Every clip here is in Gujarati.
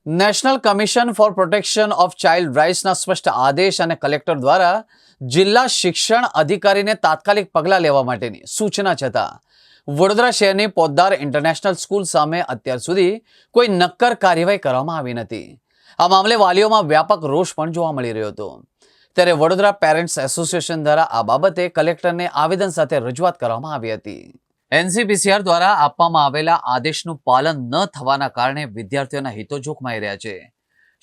National commission for protection of child રાઇટ્સના સ્પષ્ટ આદેશ અને કલેક્ટર દ્વારા જિલ્લા શિક્ષણ અધિકારીને તાત્કાલિક પગલાં લેવા માટેની સૂચના છતાં વડોદરા શહેરની પોદ્દાર ઇન્ટરનેશનલ સ્કૂલ સામે અત્યાર સુધી કોઈ નક્કર કાર્યવાહી કરવામાં આવી નથી। આ મામલે વાલીઓમાં વ્યાપક રોષ પણ જોવા મળી રહ્યો હતો। ત્યારે વડોદરા પેરેન્ટ્સ એસોસિએશન દ્વારા આ બાબતે કલેક્ટરને આવેદન સાથે રજૂઆત કરવામાં આવી હતી। એનસીપીસીઆર દ્વારા આપવામાં આવેલા આદેશનું પાલન ન થવાના કારણે વિદ્યાર્થીઓના હિતો જોખમાઈ રહ્યા છે।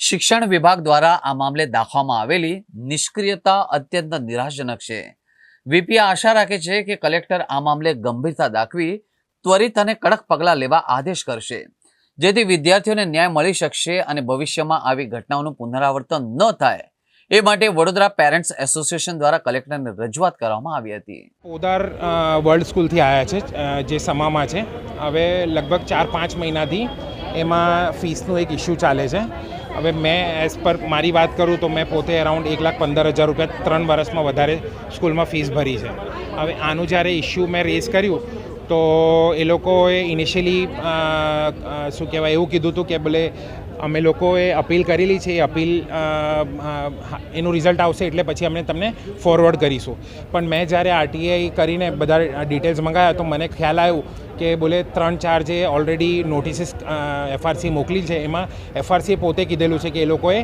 શિક્ષણ વિભાગ દ્વારા આ મામલે દાખવવામાં આવેલી નિષ્ક્રિયતા અત્યંત નિરાશાજનક છે। વીપી આશા રાખે છે કે કલેક્ટર આ મામલે ગંભીરતા દાખવી ત્વરિત અને કડક પગલાં લેવા આદેશ કરશે, જેથી વિદ્યાર્થીઓને ન્યાય મળી શકશે અને ભવિષ્યમાં આવી ઘટનાઓનું પુનરાવર્તન ન થાય એ માટે વડોદરા પેરેન્ટ્સ એસોસિએશન દ્વારા કલેક્ટરને રજૂઆત કરવામાં આવી હતી। પોદાર વર્લ્ડ સ્કૂલથી આવ્યા છે, જે સમામાં છે। હવે લગભગ 4-5 મહિનાથી એમાં ફીસનું એક ઇસ્યુ ચાલે છે। હવે મેં એઝ પર મારી વાત કરું તો મેં પોતે અરાઉન્ડ 1,15,000 રૂપિયા 3 વર્ષમાં વધારે સ્કૂલમાં ફીસ ભરી છે। હવે આનું જ્યારે ઇસ્યુ મેં રેઝ કર્યું તો એ લોકોએ ઇનિશિયલી શું કહેવાય એવું કીધું હતું કે બોલે અમે લોકોએ અપીલ કરેલી છે, એ અપીલ એનું રિઝલ્ટ આવશે એટલે પછી અમે તમને ફોરવર્ડ કરીશું। પણ મેં જ્યારે આરટીઆઈ કરીને બધા ડિટેલ્સ મંગાવ્યા તો મને ખ્યાલ આવ્યું કે બોલે 3-4 જે ઓલરેડી નોટિસીસ એફઆરસી મોકલી છે એમાં એફઆરસીએ પોતે કીધેલું છે કે એ લોકોએ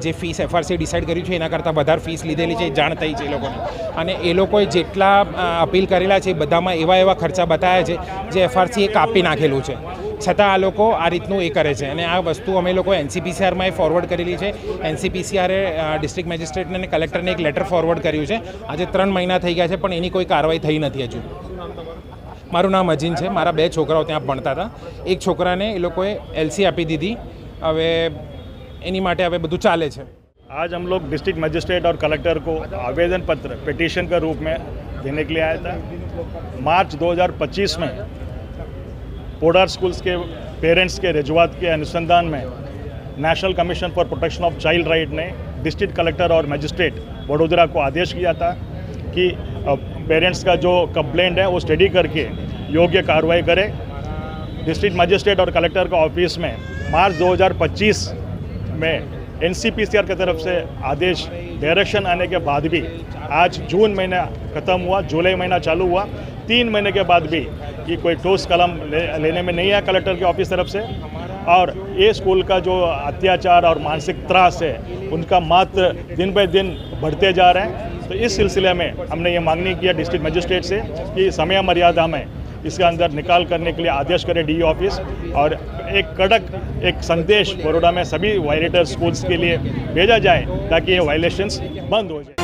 જે ફીસ એફઆરસીએ ડિસાઇડ કર્યું છે એના કરતાં વધારે ફીસ લીધેલી છે, જાણ થઈ છે એ લોકોને। અને એ લોકોએ જેટલા અપીલ કરેલા છે બધામાં એવા ખર્ચા બતાવ્યા છે જે એફઆરસીએ કાપી નાખેલું છે, છતાં આ લોકો આ રીતનું એ કરે છે। અને આ વસ્તુ અમે લોકો એનસીપીસીઆરમાં એ ફોરવર્ડ કરેલી છે। એનસીપીસીઆરે ડિસ્ટ્રિક્ટ મેજિસ્ટ્રેટને અને કલેક્ટરને એક લેટર ફોરવર્ડ કર્યું છે। આજે 3 મહિના થઈ ગયા છે પણ એની કોઈ કાર્યવાહી થઈ નથી હજુ। મારું નામ અજીન છે, મારા 2 છોકરાઓ ત્યાં ભણતા હતા। એક છોકરાને એ લોકોએ એલસી આપી દીધી, હવે એની માટે હવે બધું ચાલે છે। आज हम लोग डिस्ट्रिक्ट मजिस्ट्रेट और कलेक्टर को आवेदन पत्र पिटीशन के रूप में देने के लिए आया था। मार्च 2025 में पोडार स्कूल्स के पेरेंट्स के रजूआत के अनुसंधान में national commission for protection of child right ने डिस्ट्रिक्ट कलेक्टर और मजिस्ट्रेट वडोदरा को आदेश किया था कि पेरेंट्स का जो कंप्लेंट है वो स्टडी करके योग्य कार्रवाई करे। डिस्ट्रिक्ट मजिस्ट्रेट और कलेक्टर का ऑफिस में मार्च 2025 में एनसीपीसीआर की तरफ से आदेश डायरेक्शन आने के बाद भी आज जून महीना ख़त्म हुआ, जुलाई महीना चालू हुआ, 3 महीने के बाद भी ये कोई ठोस कलम लेने में नहीं आया कलेक्टर की ऑफिस तरफ से। और ये स्कूल का जो अत्याचार और मानसिक त्रास है उनका मात्र दिन ब दिन बढ़ते जा रहे हैं। तो इस सिलसिले में हमने ये मांगनी किया डिस्ट्रिक्ट मजिस्ट्रेट से कि समय मर्यादा में इसके अंदर निकाल करने के लिए आदेश करे डी ऑफिस, और एक कड़क एक संदेश बड़ौदा में सभी वायलेटर स्कूल्स के लिए भेजा जाए ताकि ये वायलेशंस बंद हो जाए।